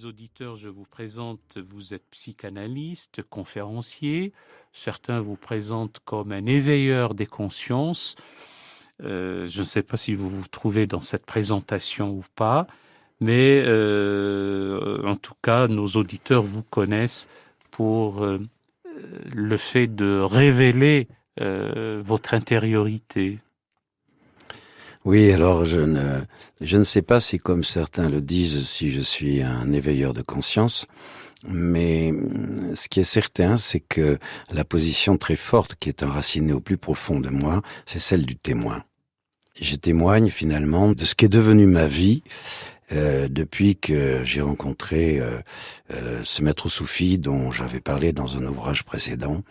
auditeurs, je vous présente, vous êtes psychanalyste, conférencier. Certains vous présentent comme un éveilleur des consciences. Je ne sais pas si vous vous trouvez dans cette présentation ou pas, mais en tout cas, nos auditeurs vous connaissent pour le fait de révéler votre intériorité. Oui, alors je ne sais pas si, comme certains le disent, si je suis un éveilleur de conscience, mais ce qui est certain, c'est que la position très forte qui est enracinée au plus profond de moi, c'est celle du témoin. Je témoigne finalement de ce qui est devenu ma vie depuis que j'ai rencontré ce maître soufi dont j'avais parlé dans un ouvrage précédent,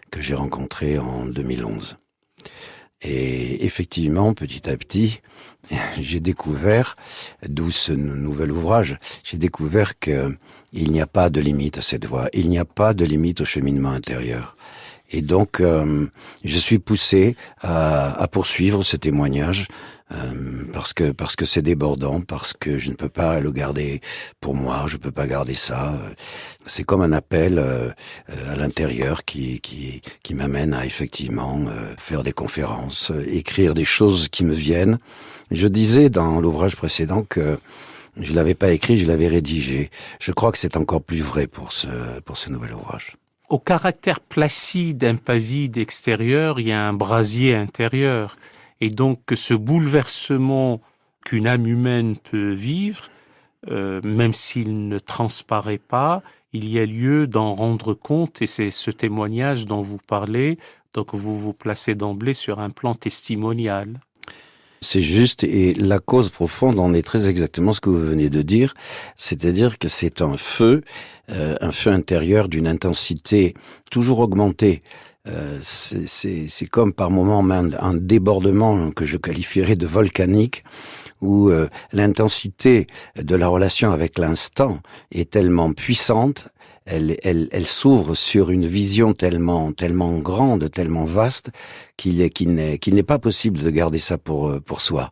que j'ai rencontré en 2011. Et effectivement, petit à petit, j'ai découvert, d'où ce nouvel ouvrage, j'ai découvert que il n'y a pas de limite à cette voie, il n'y a pas de limite au cheminement intérieur. Et donc, je suis poussé à poursuivre ce témoignage parce que c'est débordant, parce que je ne peux pas le garder pour moi, je peux pas garder ça. C'est comme un appel à l'intérieur qui m'amène à effectivement faire des conférences, écrire des choses qui me viennent. Je disais dans l'ouvrage précédent que je l'avais pas écrit, je l'avais rédigé. Je crois que c'est encore plus vrai pour ce nouvel ouvrage. Au caractère placide, impavide extérieur, il y a un brasier intérieur. Et donc, ce bouleversement qu'une âme humaine peut vivre, même s'il ne transparaît pas, il y a lieu d'en rendre compte, et c'est ce témoignage dont vous parlez, donc vous vous placez d'emblée sur un plan testimonial. C'est juste, et la cause profonde en est très exactement ce que vous venez de dire, c'est-à-dire que c'est un feu intérieur d'une intensité toujours augmentée. C'est comme par moments un débordement que je qualifierais de volcanique, où l'intensité de la relation avec l'instant est tellement puissante, elle s'ouvre sur une vision tellement grande, tellement vaste, qu'il n'est pas possible de garder ça pour soi.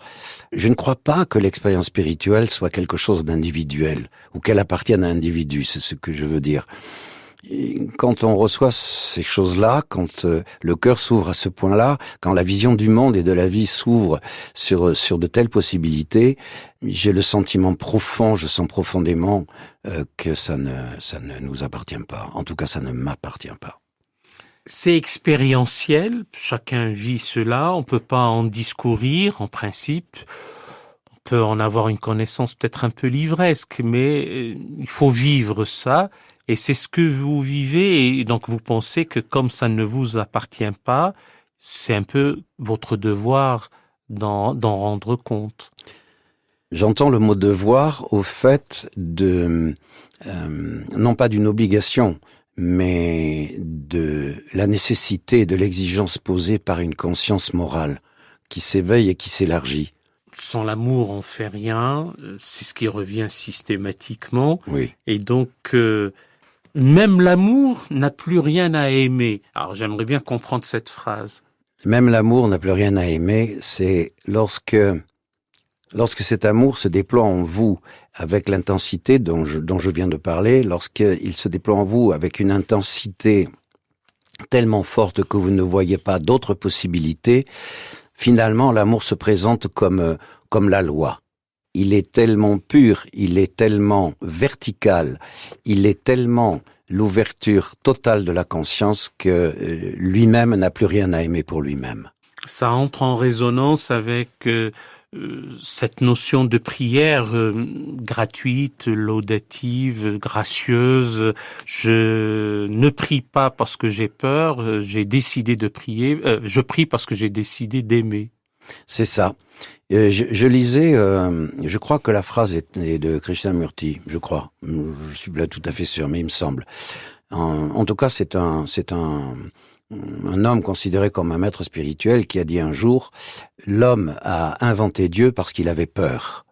Je ne crois pas que l'expérience spirituelle soit quelque chose d'individuel, ou qu'elle appartienne à un individu, c'est ce que je veux dire. Et quand on reçoit ces choses-là, quand le cœur s'ouvre à ce point-là, quand la vision du monde et de la vie s'ouvre sur de telles possibilités, j'ai le sentiment profond, je sens profondément que ça ne nous appartient pas. En tout cas, ça ne m'appartient pas. C'est expérientiel, chacun vit cela, on peut pas en discourir en principe. On peut en avoir une connaissance peut-être un peu livresque, mais il faut vivre ça. Et c'est ce que vous vivez, et donc vous pensez que comme ça ne vous appartient pas, c'est un peu votre devoir d'en rendre compte. J'entends le mot devoir au fait de, non pas d'une obligation, mais de la nécessité, de l'exigence posée par une conscience morale qui s'éveille et qui s'élargit. Sans l'amour, on fait rien, c'est ce qui revient systématiquement. Oui. Et donc, même l'amour n'a plus rien à aimer. Alors, j'aimerais bien comprendre cette phrase. Même l'amour n'a plus rien à aimer, c'est lorsque cet amour se déploie en vous avec l'intensité dont je viens de parler, lorsqu'il se déploie en vous avec une intensité tellement forte que vous ne voyez pas d'autres possibilités, finalement l'amour se présente comme la loi. Il est tellement pur, il est tellement vertical, il est tellement l'ouverture totale de la conscience que lui-même n'a plus rien à aimer pour lui-même. Ça entre en résonance avec cette notion de prière gratuite, laudative, gracieuse. Je ne prie pas parce que j'ai peur, j'ai décidé de prier. Je prie parce que j'ai décidé d'aimer. C'est ça. Je lisais, je crois que la phrase est de Krishnamurti, je crois. Je suis pas tout à fait sûr, mais il me semble. En tout cas, c'est un homme considéré comme un maître spirituel qui a dit un jour, l'homme a inventé Dieu parce qu'il avait peur.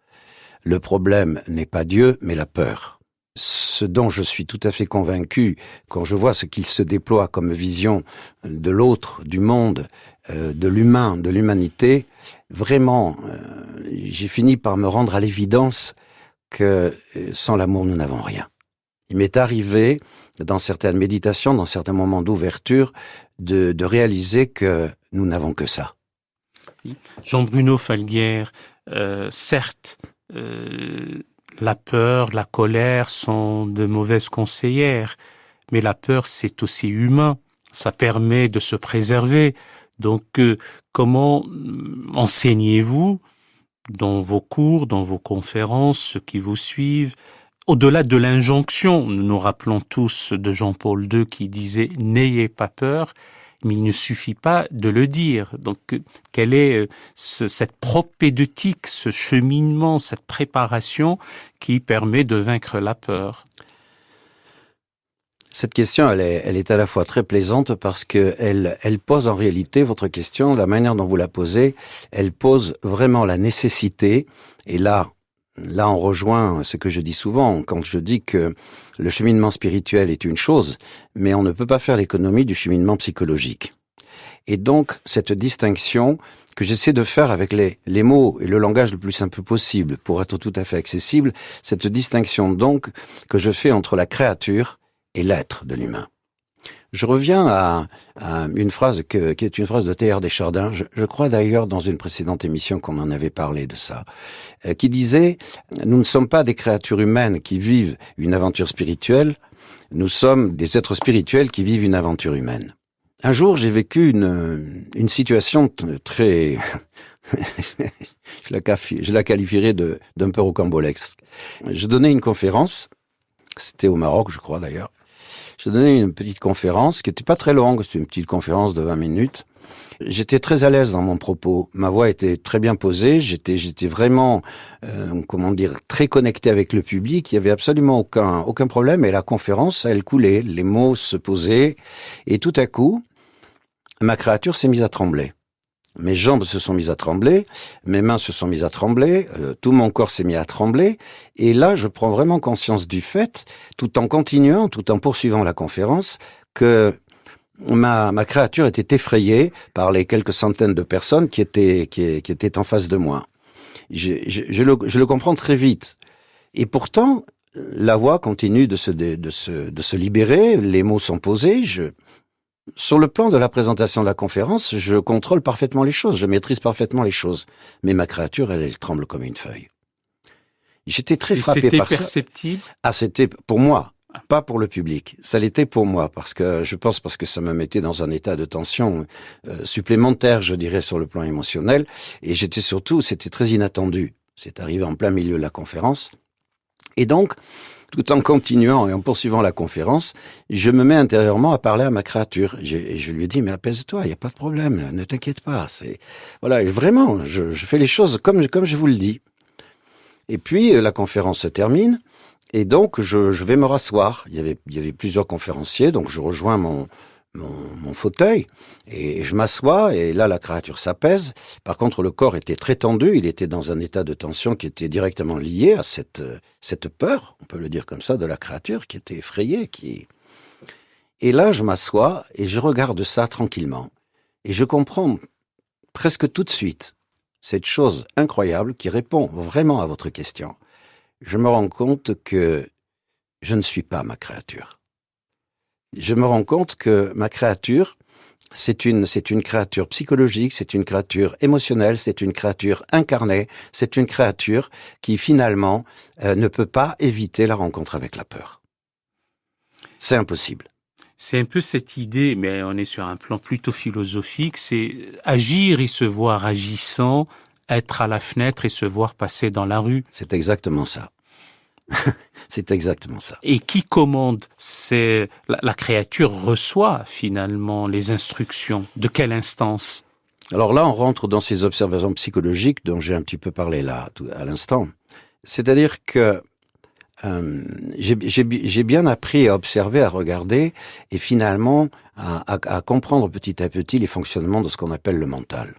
Le problème n'est pas Dieu, mais la peur. Ce dont je suis tout à fait convaincu, quand je vois ce qu'il se déploie comme vision de l'autre, du monde, de l'humain, de l'humanité, vraiment, j'ai fini par me rendre à l'évidence que sans l'amour, nous n'avons rien. Il m'est arrivé, dans certaines méditations, dans certains moments d'ouverture, de réaliser que nous n'avons que ça. Jean-Bruno Falguière, certes, la peur, la colère sont de mauvaises conseillères, mais la peur, c'est aussi humain. Ça permet de se préserver. Donc, comment enseignez-vous dans vos cours, dans vos conférences, ceux qui vous suivent, au-delà de l'injonction? Nous nous rappelons tous de Jean-Paul II qui disait « N'ayez pas peur », mais il ne suffit pas de le dire. Donc, quelle est cette propédeutique, ce cheminement, cette préparation qui permet de vaincre la peur? Cette question, elle est à la fois très plaisante parce que elle pose en réalité votre question, la manière dont vous la posez, elle pose vraiment la nécessité. Et là, on rejoint ce que je dis souvent quand je dis que le cheminement spirituel est une chose, mais on ne peut pas faire l'économie du cheminement psychologique. Et donc, cette distinction que j'essaie de faire avec les mots et le langage le plus simple possible pour être tout à fait accessible, cette distinction donc que je fais entre la créature et l'être de l'humain. Je reviens à une phrase qui est une phrase de Teilhard de Chardin, je crois d'ailleurs dans une précédente émission qu'on en avait parlé de ça, qui disait « Nous ne sommes pas des créatures humaines qui vivent une aventure spirituelle, nous sommes des êtres spirituels qui vivent une aventure humaine. » Un jour, j'ai vécu une situation très... je la qualifierais d'un peu rocambolesque. Je donnais une conférence, c'était au Maroc, je crois d'ailleurs. Je donnais une petite conférence qui n'était pas très longue, c'était une petite conférence de 20 minutes. J'étais très à l'aise dans mon propos. Ma voix était très bien posée. J'étais vraiment, très connecté avec le public. Il y avait absolument aucun problème. Et la conférence, elle coulait. Les mots se posaient. Et tout à coup, ma créature s'est mise à trembler. Mes jambes se sont mises à trembler, mes mains se sont mises à trembler, tout mon corps s'est mis à trembler. Et là, je prends vraiment conscience du fait, tout en continuant, tout en poursuivant la conférence, que ma créature était effrayée par les quelques centaines de personnes qui étaient en face de moi. Je le comprends très vite. Et pourtant, la voix continue de se libérer, les mots sont posés. Sur le plan de la présentation de la conférence, je contrôle parfaitement les choses, je maîtrise parfaitement les choses. Mais ma créature, elle tremble comme une feuille. J'étais très frappé par ça. C'était perceptible? Ah, c'était pour moi, pas pour le public. Ça l'était pour moi, parce que ça me mettait dans un état de tension supplémentaire, je dirais, sur le plan émotionnel. Et c'était très inattendu. C'est arrivé en plein milieu de la conférence. Et donc, tout en continuant et en poursuivant la conférence, je me mets intérieurement à parler à ma créature. Je lui ai dit, mais apaise-toi, il n'y a pas de problème, ne t'inquiète pas. Voilà, et vraiment, je fais les choses comme je vous le dis. Et puis, la conférence se termine, et donc, je vais me rasseoir. Il y avait plusieurs conférenciers, donc je rejoins mon fauteuil, et je m'assois, et là, la créature s'apaise. Par contre, le corps était très tendu, il était dans un état de tension qui était directement lié à cette peur, on peut le dire comme ça, de la créature qui était effrayée, Et là, je m'assois, et je regarde ça tranquillement. Et je comprends presque tout de suite cette chose incroyable qui répond vraiment à votre question. Je me rends compte que je ne suis pas ma créature. Je me rends compte que ma créature, c'est une créature psychologique, c'est une créature émotionnelle, c'est une créature incarnée, c'est une créature qui finalement ne peut pas éviter la rencontre avec la peur. C'est impossible. C'est un peu cette idée, mais on est sur un plan plutôt philosophique, c'est agir et se voir agissant, être à la fenêtre et se voir passer dans la rue. C'est exactement ça. C'est exactement ça. Et qui commande? C'est la créature reçoit finalement les instructions. De quelle instance? Alors là, on rentre dans ces observations psychologiques dont j'ai un petit peu parlé là, à l'instant. C'est-à-dire que j'ai bien appris à observer, à regarder, et finalement à comprendre petit à petit les fonctionnements de ce qu'on appelle le mental.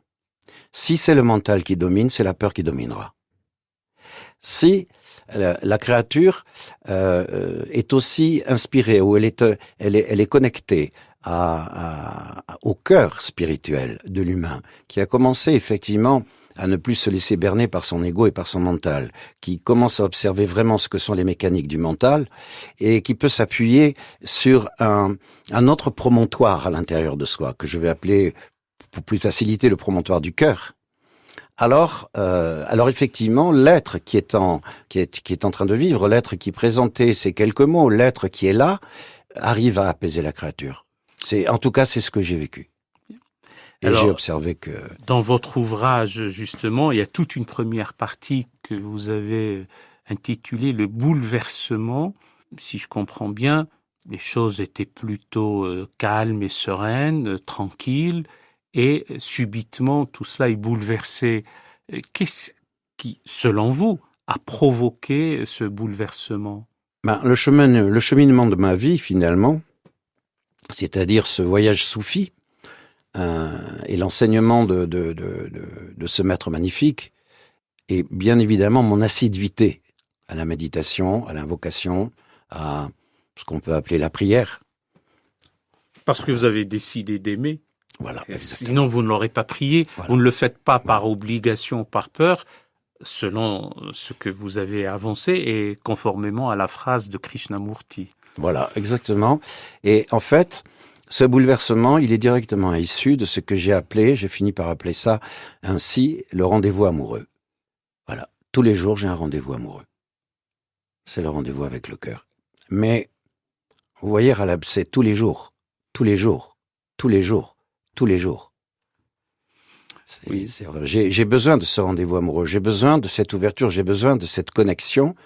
Si c'est le mental qui domine, c'est la peur qui dominera. Si la créature est aussi inspirée, ou elle est connectée au cœur spirituel de l'humain, qui a commencé effectivement à ne plus se laisser berner par son ego et par son mental, qui commence à observer vraiment ce que sont les mécaniques du mental et qui peut s'appuyer sur un autre promontoire à l'intérieur de soi, que je vais appeler, pour plus faciliter, le promontoire du cœur. Alors effectivement, l'être qui est en train de vivre, l'être qui présentait ces quelques mots, l'être qui est là, arrive à apaiser la créature. En tout cas, c'est ce que j'ai vécu. Et alors, j'ai observé que... Dans votre ouvrage, justement, il y a toute une première partie que vous avez intitulée « Le bouleversement ». Si je comprends bien, les choses étaient plutôt calmes et sereines, tranquilles, et subitement, tout cela est bouleversé. Qu'est-ce qui, selon vous, a provoqué ce bouleversement ? Le cheminement de ma vie, finalement, c'est-à-dire ce voyage soufi, et l'enseignement de ce maître magnifique, et bien évidemment mon assiduité à la méditation, à l'invocation, à ce qu'on peut appeler la prière. Parce que vous avez décidé d'aimer. Voilà. Sinon, vous ne l'aurez pas prié. Voilà. Vous ne le faites pas par obligation, par peur, selon ce que vous avez avancé et conformément à la phrase de Krishnamurti. Voilà, exactement. Et en fait, ce bouleversement, il est directement issu de ce que j'ai fini par appeler ça ainsi, le rendez-vous amoureux. Voilà. Tous les jours, j'ai un rendez-vous amoureux. C'est le rendez-vous avec le cœur. Mais, vous voyez, Ralab, c'est tous les jours. Tous les jours. Tous les jours. Tous les jours. C'est vrai. J'ai besoin de ce rendez-vous amoureux. J'ai besoin de cette ouverture. J'ai besoin de cette connexion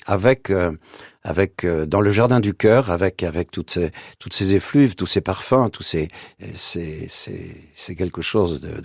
avec dans le jardin du cœur, avec toutes ces effluves, tous ces parfums, c'est quelque chose de...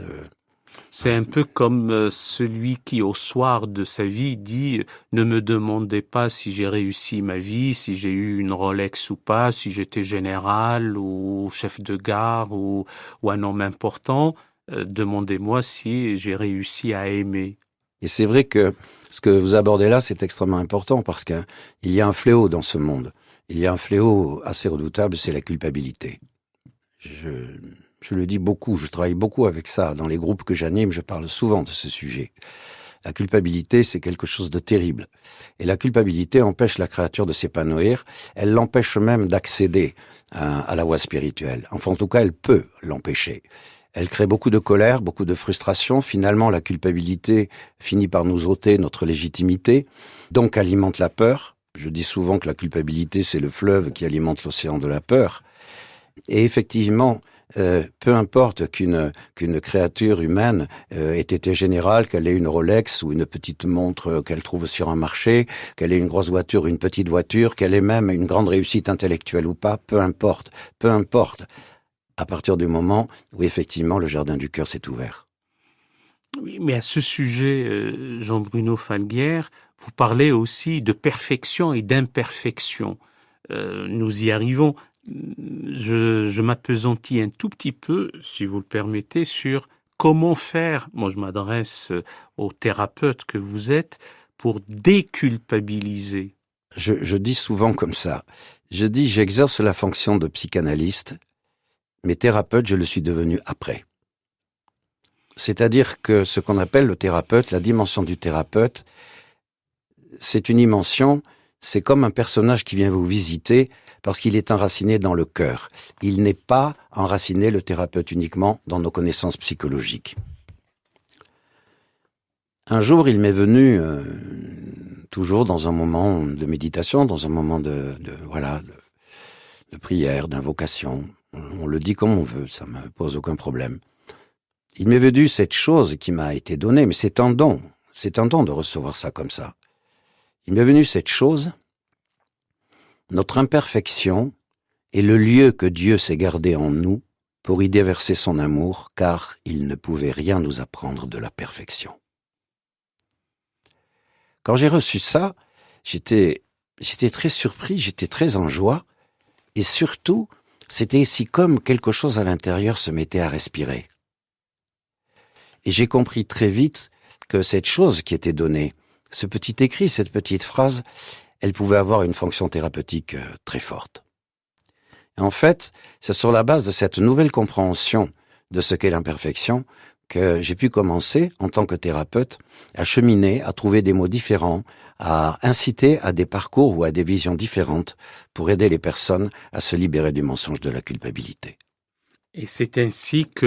C'est un peu comme celui qui, au soir de sa vie, dit « Ne me demandez pas si j'ai réussi ma vie, si j'ai eu une Rolex ou pas, si j'étais général ou chef de gare ou un homme important. Demandez-moi si j'ai réussi à aimer. » Et c'est vrai que ce que vous abordez là, c'est extrêmement important parce qu'il y a un fléau dans ce monde. Il y a un fléau assez redoutable, c'est la culpabilité. Je le dis beaucoup, je travaille beaucoup avec ça. Dans les groupes que j'anime, je parle souvent de ce sujet. La culpabilité, c'est quelque chose de terrible. Et la culpabilité empêche la créature de s'épanouir. Elle l'empêche même d'accéder à la voie spirituelle. Enfin, en tout cas, elle peut l'empêcher. Elle crée beaucoup de colère, beaucoup de frustration. Finalement, la culpabilité finit par nous ôter notre légitimité, donc alimente la peur. Je dis souvent que la culpabilité, c'est le fleuve qui alimente l'océan de la peur. Et effectivement, peu importe qu'une créature humaine ait été générale, qu'elle ait une Rolex ou une petite montre qu'elle trouve sur un marché, qu'elle ait une grosse voiture ou une petite voiture, qu'elle ait même une grande réussite intellectuelle ou pas, peu importe. À partir du moment où effectivement le jardin du cœur s'est ouvert. Oui, mais à ce sujet, Jean-Bruno Falguière, vous parlez aussi de perfection et d'imperfection. Nous y arrivons. Je m'appesantis un tout petit peu, si vous le permettez, sur comment faire, moi je m'adresse aux thérapeutes que vous êtes, pour déculpabiliser. Je dis souvent comme ça, j'exerce la fonction de psychanalyste, mais thérapeute, je le suis devenu après. C'est-à-dire que ce qu'on appelle le thérapeute, la dimension du thérapeute, c'est une dimension, c'est comme un personnage qui vient vous visiter parce qu'il est enraciné dans le cœur. Il n'est pas enraciné, le thérapeute, uniquement dans nos connaissances psychologiques. Un jour, il m'est venu, toujours dans un moment de méditation, dans un moment de prière, d'invocation. On le dit comme on veut, ça me pose aucun problème. Il m'est venu cette chose qui m'a été donnée, mais c'est un don de recevoir ça comme ça. Il m'est venu cette chose, notre imperfection est le lieu que Dieu s'est gardé en nous pour y déverser son amour, car il ne pouvait rien nous apprendre de la perfection. Quand j'ai reçu ça, j'étais très surpris, j'étais très en joie, et surtout, c'était ici comme quelque chose à l'intérieur se mettait à respirer. Et j'ai compris très vite que cette chose qui était donnée, ce petit écrit, cette petite phrase, elle pouvait avoir une fonction thérapeutique très forte. Et en fait, c'est sur la base de cette nouvelle compréhension de ce qu'est l'imperfection que j'ai pu commencer, en tant que thérapeute, à cheminer, à trouver des mots différents, à inciter à des parcours ou à des visions différentes pour aider les personnes à se libérer du mensonge de la culpabilité. Et c'est ainsi que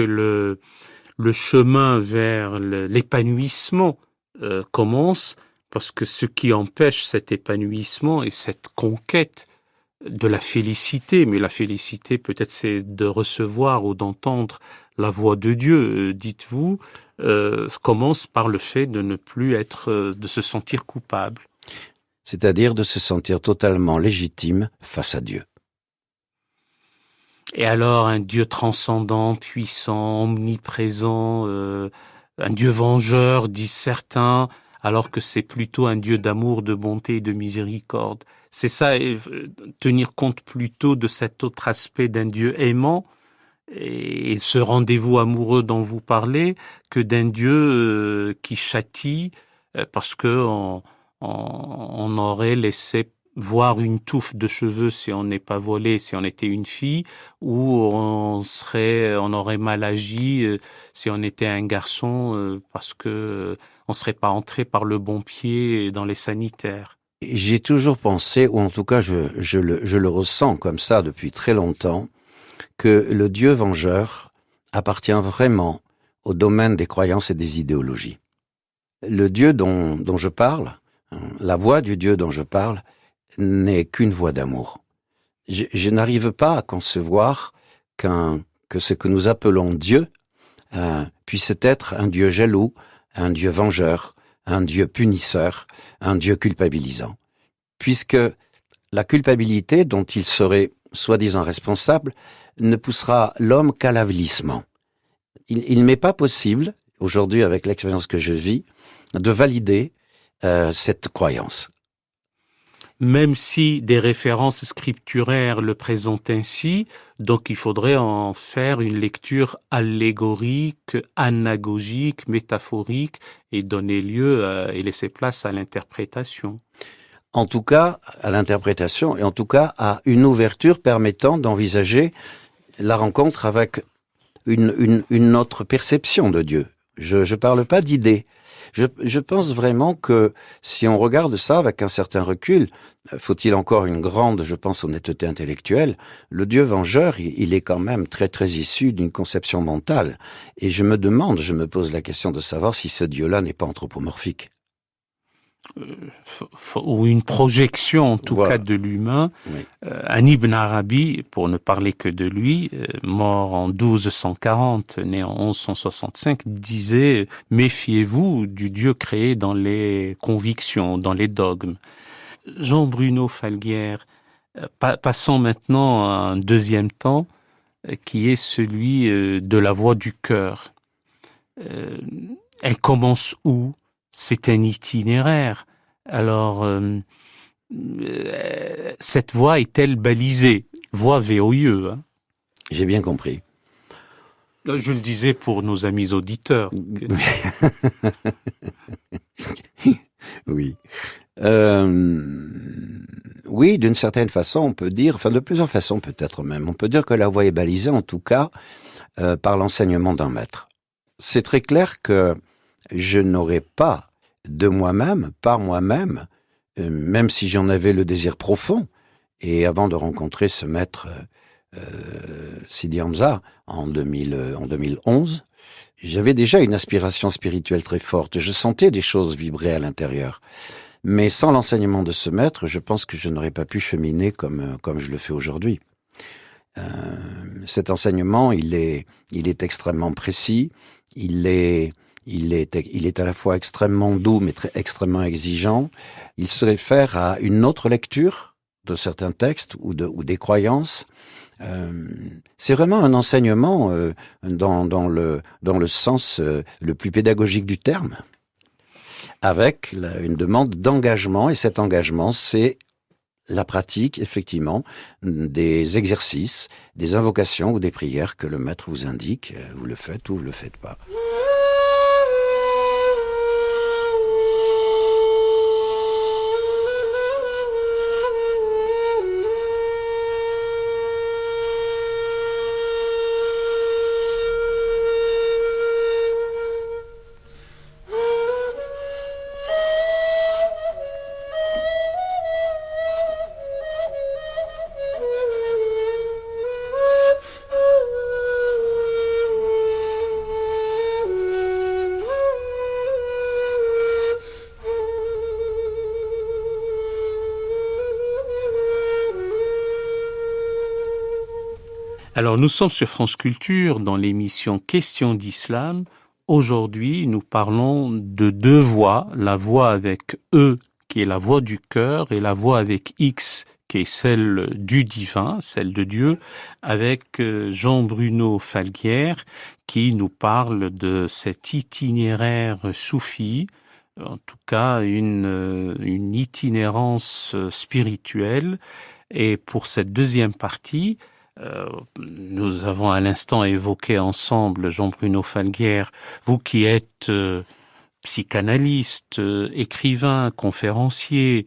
le chemin vers l'épanouissement commence, parce que ce qui empêche cet épanouissement et cette conquête de la félicité, mais la félicité peut-être c'est de recevoir ou d'entendre la voix de Dieu, dites-vous, commence par le fait de ne plus être, de se sentir coupable. C'est-à-dire de se sentir totalement légitime face à Dieu. Et alors un Dieu transcendant, puissant, omniprésent, un Dieu vengeur, disent certains, alors que c'est plutôt un Dieu d'amour, de bonté et de miséricorde. C'est ça, tenir compte plutôt de cet autre aspect d'un Dieu aimant et ce rendez-vous amoureux dont vous parlez, que d'un Dieu qui châtie parce que on aurait laissé voir une touffe de cheveux si on n'est pas volé, si on était une fille, ou on aurait mal agi si on était un garçon parce que on serait pas entré par le bon pied dans les sanitaires. J'ai toujours pensé, ou en tout cas je le ressens comme ça depuis très longtemps, que le Dieu vengeur appartient vraiment au domaine des croyances et des idéologies. Le Dieu dont je parle, la voix du Dieu dont je parle, n'est qu'une voix d'amour. Je n'arrive pas à concevoir que ce que nous appelons Dieu puisse être un Dieu jaloux, un Dieu vengeur, un Dieu punisseur, un Dieu culpabilisant. Puisque la culpabilité dont il serait soi-disant responsable ne poussera l'homme qu'à l'avilissement. Il m'est pas possible, aujourd'hui avec l'expérience que je vis, de valider cette croyance. Même si des références scripturaires le présentent ainsi, donc il faudrait en faire une lecture allégorique, anagogique, métaphorique, et donner lieu et laisser place à l'interprétation. En tout cas, à l'interprétation, et en tout cas à une ouverture permettant d'envisager la rencontre avec une autre perception de Dieu. Je parle pas d'idées. Je pense vraiment que si on regarde ça avec un certain recul, faut-il encore une grande, je pense, honnêteté intellectuelle, le Dieu vengeur, il est quand même très très issu d'une conception mentale. Et je me pose la question de savoir si ce Dieu-là n'est pas anthropomorphique. Ou une projection en tout cas de l'humain. Oui. Un Ibn Arabi, pour ne parler que de lui, mort en 1240, né en 1165, disait « Méfiez-vous du Dieu créé dans les convictions, dans les dogmes ». Jean-Bruno Falguière, passons maintenant à un deuxième temps qui est celui de la voix du cœur. Elle commence où ? C'est un itinéraire. Alors, cette voie est-elle balisée ? Voie VOIE. Hein. J'ai bien compris. Je le disais pour nos amis auditeurs. Oui. Oui, d'une certaine façon, on peut dire, enfin de plusieurs façons peut-être même, on peut dire que la voie est balisée en tout cas par l'enseignement d'un maître. C'est très clair que je n'aurais pas de moi-même, par moi-même, même si j'en avais le désir profond, et avant de rencontrer ce maître Sidi Hamza en 2011, j'avais déjà une aspiration spirituelle très forte, je sentais des choses vibrer à l'intérieur. Mais sans l'enseignement de ce maître, je pense que je n'aurais pas pu cheminer comme je le fais aujourd'hui. Cet enseignement, il est extrêmement précis, il est à la fois extrêmement doux, mais extrêmement exigeant. Il se réfère à une autre lecture de certains textes ou des croyances. C'est vraiment un enseignement dans le sens le plus pédagogique du terme, avec une demande d'engagement, et cet engagement, c'est la pratique, effectivement, des exercices, des invocations ou des prières que le maître vous indique. Vous le faites ou vous le faites pas. Alors, nous sommes sur France Culture dans l'émission Questions d'Islam. Aujourd'hui, nous parlons de deux voix, la voix avec E, qui est la voix du cœur, et la voix avec X, qui est celle du divin, celle de Dieu, avec Jean-Bruno Falguière, qui nous parle de cet itinéraire soufi, en tout cas une itinérance spirituelle. Et pour cette deuxième partie, nous avons à l'instant évoqué ensemble, Jean-Bruno Falguière, vous qui êtes psychanalyste, écrivain, conférencier.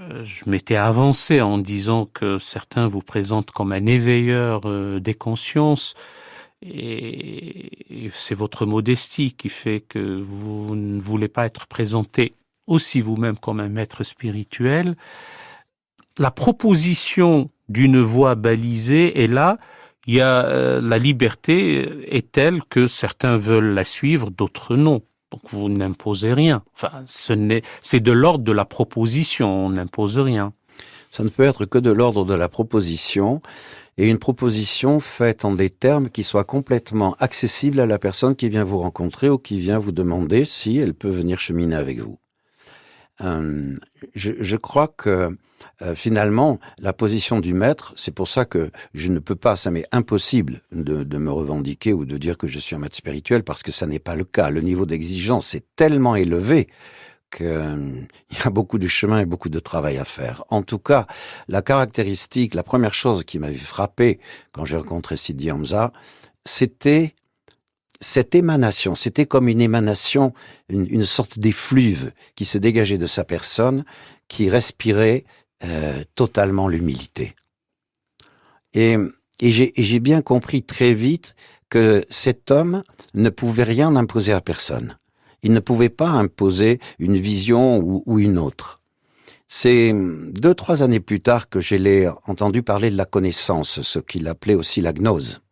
Je m'étais avancé en disant que certains vous présentent comme un éveilleur des consciences, et c'est votre modestie qui fait que vous ne voulez pas être présenté aussi vous-même comme un maître spirituel. La proposition d'une voie balisée est là. Il y a la liberté est telle que certains veulent la suivre, d'autres non. Donc vous n'imposez rien. Enfin, c'est de l'ordre de la proposition, on n'impose rien. Ça ne peut être que de l'ordre de la proposition, et une proposition faite en des termes qui soient complètement accessibles à la personne qui vient vous rencontrer ou qui vient vous demander si elle peut venir cheminer avec vous. Je crois que finalement, la position du maître, c'est pour ça que je ne peux pas, ça m'est impossible de me revendiquer ou de dire que je suis un maître spirituel, parce que ça n'est pas le cas. Le niveau d'exigence est tellement élevé qu'il y a beaucoup de chemin et beaucoup de travail à faire. En tout cas, la caractéristique, la première chose qui m'avait frappé quand j'ai rencontré Sidi Hamza, c'était cette émanation. C'était comme une émanation, une sorte d'effluve qui se dégageait de sa personne, qui respirait totalement l'humilité. Et j'ai bien compris très vite que cet homme ne pouvait rien imposer à personne. Il ne pouvait pas imposer une vision ou une autre. C'est 2-3 années plus tard que je l'ai entendu parler de la connaissance, ce qu'il appelait aussi la gnose.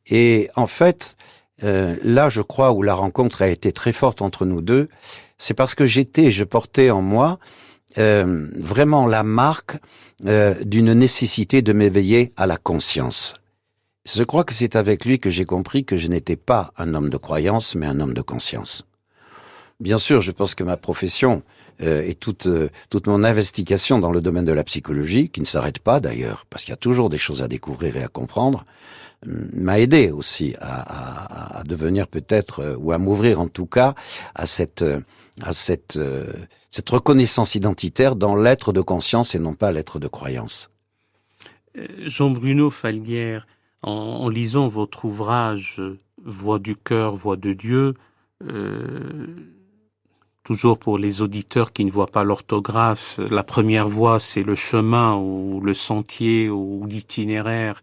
Et en fait, là, je crois, où la rencontre a été très forte entre nous deux, c'est parce que je portais en moi vraiment la marque d'une nécessité de m'éveiller à la conscience. Je crois que c'est avec lui que j'ai compris que je n'étais pas un homme de croyance, mais un homme de conscience. Bien sûr, je pense que ma profession et toute mon investigation dans le domaine de la psychologie, qui ne s'arrête pas d'ailleurs, parce qu'il y a toujours des choses à découvrir et à comprendre, m'a aidé aussi à devenir peut-être, ou à m'ouvrir en tout cas, à cette reconnaissance identitaire dans l'être de conscience et non pas l'être de croyance. Jean-Bruno Falguière, en lisant votre ouvrage Voix du cœur, voix de Dieu, toujours pour les auditeurs qui ne voient pas l'orthographe, la première voie c'est le chemin ou le sentier ou l'itinéraire,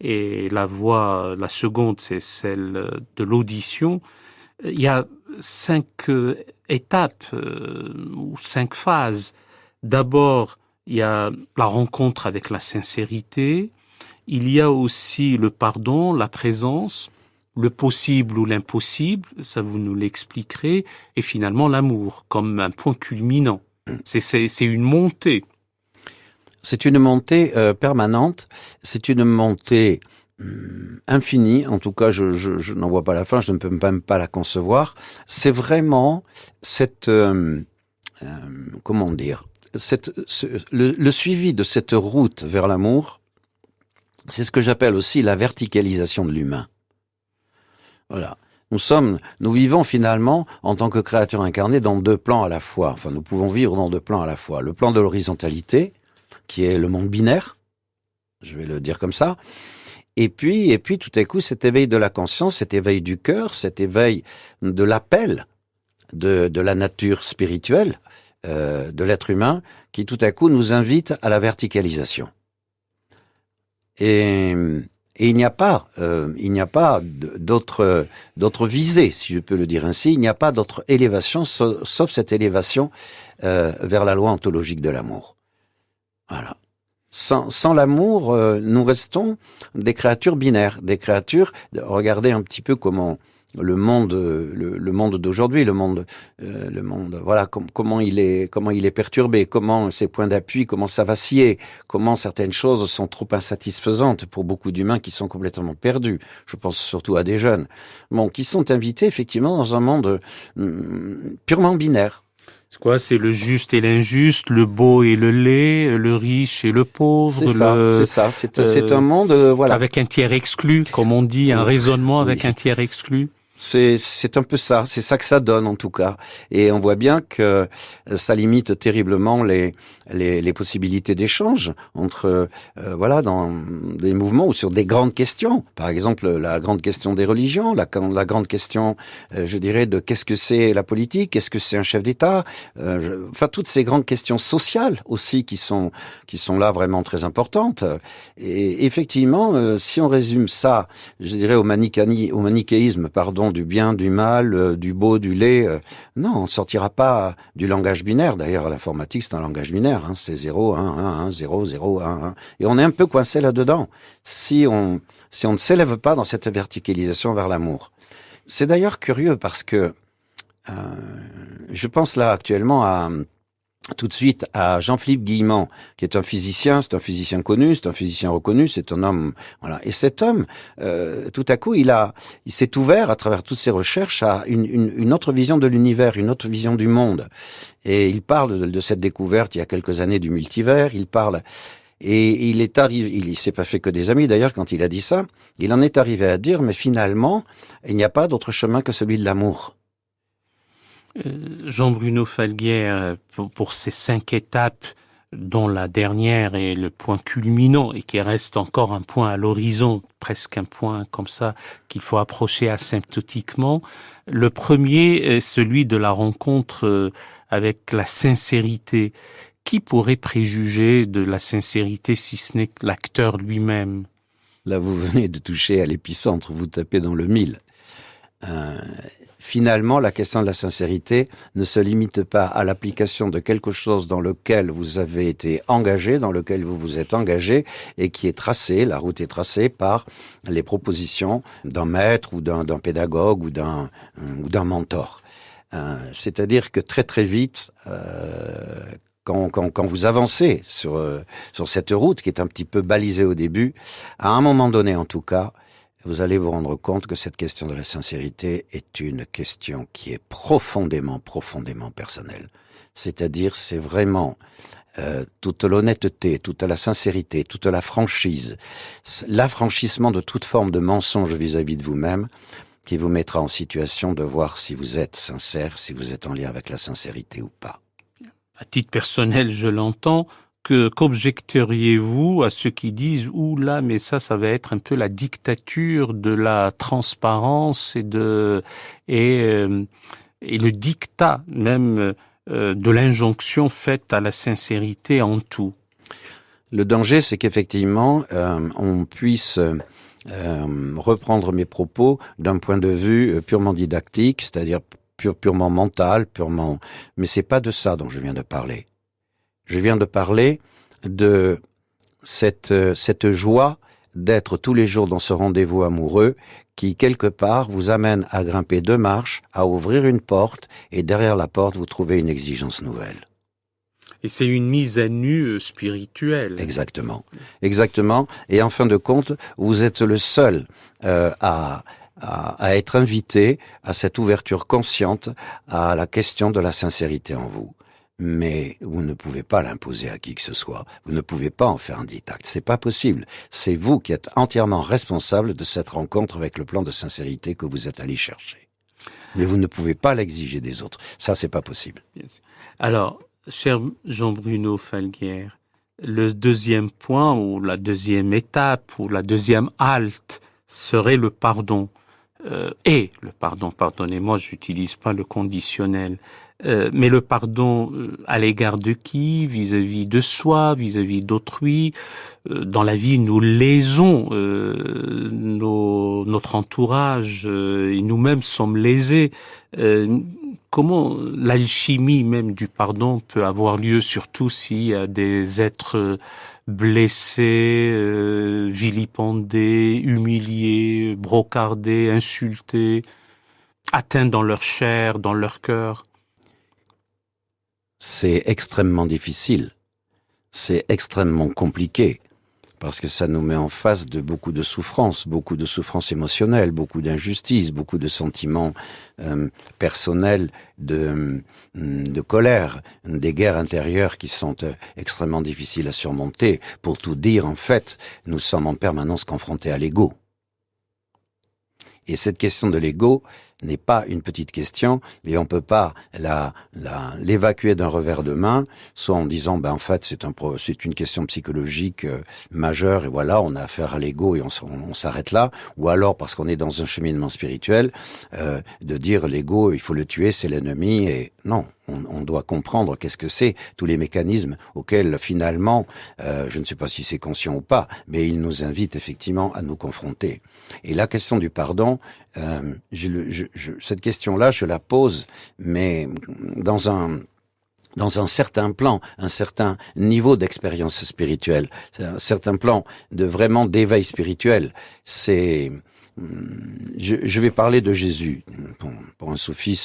et la seconde c'est celle de l'audition. Il y a 5 étapes ou 5 phases. D'abord, il y a la rencontre avec la sincérité. Il y a aussi le pardon, la présence, le possible ou l'impossible, ça vous nous l'expliquerez, et finalement l'amour, comme un point culminant. C'est une montée. C'est une montée permanente, c'est une montée infinie, en tout cas je n'en vois pas la fin, je ne peux même pas la concevoir. C'est vraiment cette, comment dire, le suivi de cette route vers l'amour. C'est ce que j'appelle aussi la verticalisation de l'humain. Voilà. Nous vivons finalement, en tant que créatures incarnées, dans 2 plans à la fois. Enfin, nous pouvons vivre dans 2 plans à la fois. Le plan de l'horizontalité, qui est le monde binaire, je vais le dire comme ça. Et puis, tout à coup, cet éveil de la conscience, cet éveil du cœur, cet éveil de l'appel de la nature spirituelle, de l'être humain, qui tout à coup nous invite à la verticalisation. Et il n'y a pas d'autre visée, si je peux le dire ainsi. Il n'y a pas d'autre élévation, sauf cette élévation vers la loi ontologique de l'amour. Voilà. Sans l'amour, nous restons des créatures binaires, des créatures. Regardez un petit peu comment le monde d'aujourd'hui, voilà, comment il est perturbé, comment ses points d'appui, comment ça vacille, comment certaines choses sont trop insatisfaisantes pour beaucoup d'humains qui sont complètement perdus. Je pense surtout à des jeunes, bon, qui sont invités effectivement dans un monde purement binaire. C'est quoi? C'est le juste et l'injuste, le beau et le laid, le riche et le pauvre. C'est ça. C'est un monde, voilà. Avec un tiers exclu, comme on dit, un raisonnement avec un tiers exclu. C'est un peu ça, c'est ça que ça donne en tout cas, et on voit bien que ça limite terriblement les possibilités d'échange entre voilà, dans des mouvements ou sur des grandes questions. Par exemple, la grande question des religions, la grande question, je dirais, de qu'est-ce que c'est la politique, qu'est-ce que c'est un chef d'État, enfin toutes ces grandes questions sociales aussi qui sont là vraiment très importantes. Et effectivement, si on résume ça, je dirais au manichéisme, pardon, du bien, du mal, du beau, du laid. Non, on sortira pas du langage binaire. D'ailleurs, l'informatique, c'est un langage binaire. Hein, c'est 0, 1, 1, 1, 0, 0, 1, 1. Et on est un peu coincé là-dedans si on ne s'élève pas dans cette verticalisation vers l'amour. C'est d'ailleurs curieux parce que je pense là actuellement tout de suite à Jean-Philippe Guillemant, qui est un physicien, c'est un physicien connu, c'est un physicien reconnu, c'est un homme, voilà. Et cet homme, tout à coup, il s'est ouvert à travers toutes ses recherches à une autre vision de l'univers, une autre vision du monde. Et il parle de cette découverte il y a quelques années du multivers, et il s'est pas fait que des amis d'ailleurs quand il a dit ça, il en est arrivé à dire, mais finalement, il n'y a pas d'autre chemin que celui de l'amour. Jean-Bruno Falguière, pour ces 5 étapes, dont la dernière est le point culminant et qui reste encore un point à l'horizon, presque un point comme ça qu'il faut approcher asymptotiquement. Le premier est celui de la rencontre avec la sincérité. Qui pourrait préjuger de la sincérité si ce n'est l'acteur lui-même? Là, vous venez de toucher à l'épicentre, vous tapez dans le mille. Finalement, la question de la sincérité ne se limite pas à l'application de quelque chose dans lequel vous avez été engagé, dans lequel vous vous êtes engagé, et qui est tracé, la route est tracée par les propositions d'un maître ou d'un pédagogue ou d'un mentor. C'est-à-dire que très très vite, quand vous avancez sur cette route qui est un petit peu balisée au début, à un moment donné en tout cas, vous allez vous rendre compte que cette question de la sincérité est une question qui est profondément, profondément personnelle. C'est-à-dire, c'est vraiment toute l'honnêteté, toute la sincérité, toute la franchise, l'affranchissement de toute forme de mensonge vis-à-vis de vous-même qui vous mettra en situation de voir si vous êtes sincère, si vous êtes en lien avec la sincérité ou pas. À titre personnel, je l'entends. Qu'objecteriez-vous à ceux qui disent « Ouh là, mais ça va être un peu la dictature de la transparence et le dictat même de l'injonction faite à la sincérité en tout ». Le danger, c'est qu'effectivement, on puisse reprendre mes propos d'un point de vue purement didactique, c'est-à-dire purement mental, mais c'est pas de ça dont je viens de parler. Je viens de parler de cette joie d'être tous les jours dans ce rendez-vous amoureux qui, quelque part, vous amène à grimper 2 marches, à ouvrir une porte, et derrière la porte, vous trouvez une exigence nouvelle. Et c'est une mise à nu spirituelle. Exactement. Exactement. Et en fin de compte, vous êtes le seul à être invité à cette ouverture consciente à la question de la sincérité en vous. Mais vous ne pouvez pas l'imposer à qui que ce soit. Vous ne pouvez pas en faire un dictat. C'est pas possible. C'est vous qui êtes entièrement responsable de cette rencontre avec le plan de sincérité que vous êtes allé chercher. Mais vous ne pouvez pas l'exiger des autres. Ça, c'est pas possible. Alors, cher Jean-Bruno Falguière, le deuxième point ou la deuxième étape ou la deuxième halte serait le pardon. Pardonnez-moi, j'utilise pas le conditionnel. Mais le pardon à l'égard de qui? Vis-à-vis de soi, vis-à-vis d'autrui. Dans la vie, nous lésons notre entourage et nous-mêmes sommes lésés. Comment l'alchimie même du pardon peut avoir lieu, surtout s'il y a des êtres blessés, vilipendés, humiliés, brocardés, insultés? atteint dans leur chair, dans leur cœur? C'est extrêmement difficile, c'est extrêmement compliqué, parce que ça nous met en face de beaucoup de souffrances émotionnelles, beaucoup d'injustices, beaucoup de sentiments personnels, de colère, des guerres intérieures qui sont extrêmement difficiles à surmonter. Pour tout dire, en fait, nous sommes en permanence confrontés à l'ego. Et cette question de l'ego n'est pas une petite question, et on peut pas l'évacuer d'un revers de main, soit en disant en fait c'est une question psychologique majeure et voilà, on a affaire à l'ego et on s'arrête là, ou alors parce qu'on est dans un cheminement spirituel de dire l'ego il faut le tuer, c'est l'ennemi, et non. On doit comprendre qu'est-ce que c'est, tous les mécanismes auxquels finalement, je ne sais pas si c'est conscient ou pas, mais il nous invite effectivement à nous confronter. Et la question du pardon, cette question-là, je la pose, mais dans un certain plan, un certain niveau d'expérience spirituelle, un certain plan de vraiment d'éveil spirituel. Je vais parler de Jésus. Pour un soufi,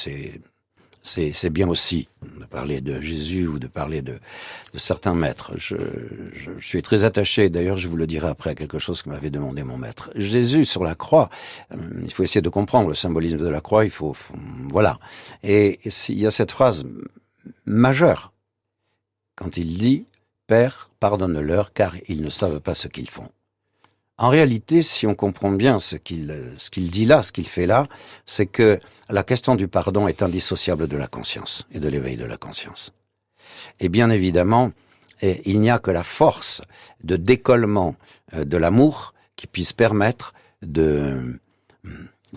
c'est bien aussi de parler de Jésus ou de parler de certains maîtres. Je suis très attaché, d'ailleurs je vous le dirai après, à quelque chose que m'avait demandé mon maître. Jésus sur la croix, il faut essayer de comprendre le symbolisme de la croix, voilà. Et il y a cette phrase majeure, quand il dit « Père, pardonne-leur, car ils ne savent pas ce qu'ils font ». En réalité, si on comprend bien ce qu'il dit là, ce qu'il fait là, c'est que la question du pardon est indissociable de la conscience et de l'éveil de la conscience. Et bien évidemment, il n'y a que la force de décollement de l'amour qui puisse permettre de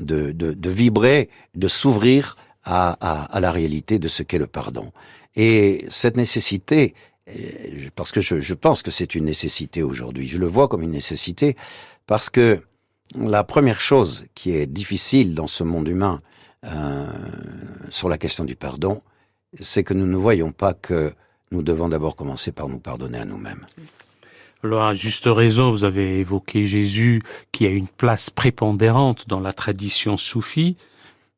vibrer, de s'ouvrir à la réalité de ce qu'est le pardon. Et cette nécessité, parce que je pense que c'est une nécessité aujourd'hui, je le vois comme une nécessité, parce que la première chose qui est difficile dans ce monde humain sur la question du pardon, c'est que nous ne voyons pas que nous devons d'abord commencer par nous pardonner à nous-mêmes. Alors, à juste raison, vous avez évoqué Jésus qui a une place prépondérante dans la tradition soufie,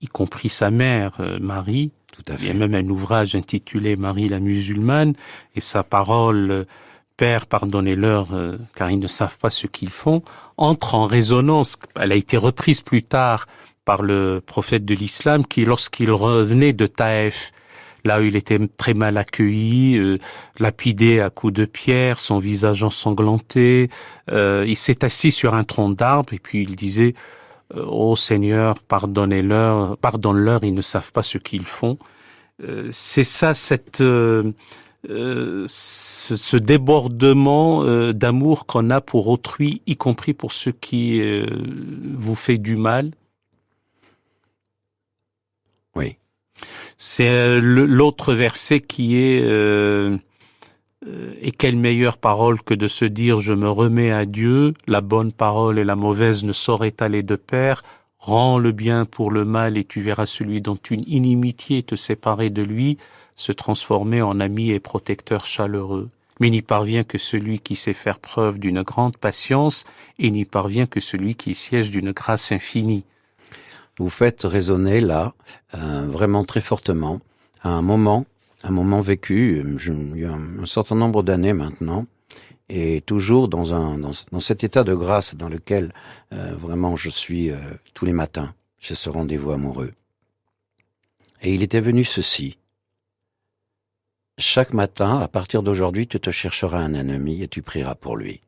y compris sa mère, Marie. Tout à fait. Il y a même un ouvrage intitulé Marie la musulmane, et sa parole « Père, pardonnez-leur, car ils ne savent pas ce qu'ils font », entre en résonance. Elle a été reprise plus tard par le prophète de l'islam qui, lorsqu'il revenait de Taïf, là où il était très mal accueilli, lapidé à coups de pierre, son visage ensanglanté, il s'est assis sur un tronc d'arbre et puis il disait « Ô Seigneur, pardonne-leur, ils ne savent pas ce qu'ils font ». C'est ça, ce débordement d'amour qu'on a pour autrui, y compris pour ceux qui vous fait du mal. Oui. C'est l'autre verset qui est et quelle meilleure parole que de se dire je me remets à Dieu, la bonne parole et la mauvaise ne sauraient aller de pair, rends le bien pour le mal et tu verras celui dont une inimitié te séparait de lui se transformer en ami et protecteur chaleureux. Mais n'y parvient que celui qui sait faire preuve d'une grande patience et n'y parvient que celui qui siège d'une grâce infinie. Vous faites résonner là, vraiment très fortement, à un moment vécu, il y a un certain nombre d'années maintenant, et toujours dans cet état de grâce dans lequel vraiment je suis tous les matins, j'ai ce rendez-vous amoureux. Et il était venu ceci. Chaque matin, à partir d'aujourd'hui, tu te chercheras un ennemi et tu prieras pour lui.